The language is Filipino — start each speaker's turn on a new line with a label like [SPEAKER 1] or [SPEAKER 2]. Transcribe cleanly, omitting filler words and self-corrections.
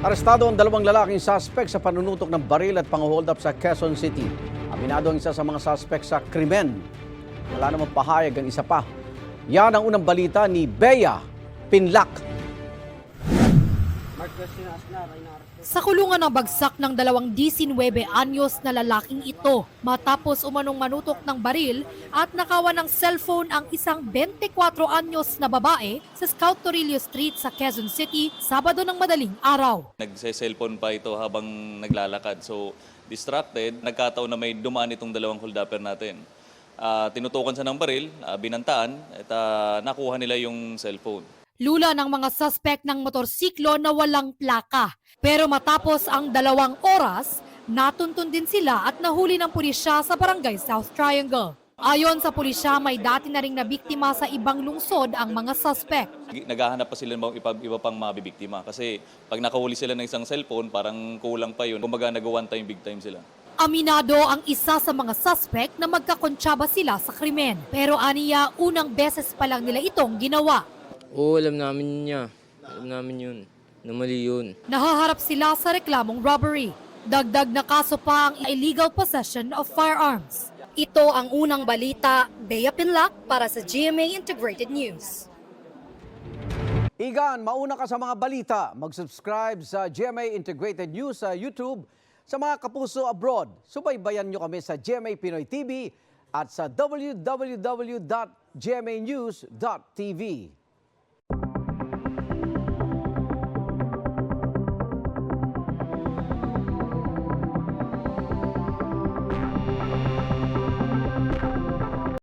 [SPEAKER 1] Arestado ang dalawang lalaking suspect sa panunutok ng baril at pang-hold up sa Quezon City. Aminado ang isa sa mga suspect sa krimen. Wala namang pahayag ang isa pa. Yan ang unang balita ni Bea Pinlac.
[SPEAKER 2] Sa kulungan ng bagsak ng 19 anyos na lalaking ito matapos umanong manutok ng baril at nakawan ng cellphone ang isang 24 anyos na babae sa Scout Torillo Street sa Quezon City, Sabado ng madaling araw.
[SPEAKER 3] Nagse-cellphone pa ito habang naglalakad. So, distracted, nagkataon na may dumaan itong dalawang holdupper natin. Tinutukan siya ng baril, binantaan, at nakuha nila yung cellphone.
[SPEAKER 2] Lula ng mga suspect ng motorsiklo na walang plaka. Pero matapos ang 2 oras, natuntun din sila at nahuli ng pulisya sa barangay South Triangle. Ayon sa pulisya, may dati na ring nabiktima sa ibang lungsod ang mga suspect.
[SPEAKER 3] Naghahanap pa sila ng iba pang mabibiktima kasi pag nakahuli sila ng isang cellphone, parang kulang pa yun. Kumbaga nag-one time, big time sila.
[SPEAKER 2] Aminado ang isa sa mga suspect na magkakontsaba sila sa krimen. Pero aniya, unang beses pa lang nila itong ginawa.
[SPEAKER 4] Oo, alam namin niya. Alam namin yun. Na mali yun.
[SPEAKER 2] Nahaharap sila sa reklamong robbery. Dagdag na kaso pa ang illegal possession of firearms. Ito ang unang balita. Bea Pinlac para sa GMA Integrated News.
[SPEAKER 1] Igan, mauna ka sa mga balita. Mag-subscribe sa GMA Integrated News sa YouTube. Sa mga kapuso abroad, subaybayan nyo kami sa GMA Pinoy TV at sa www.gmanews.tv.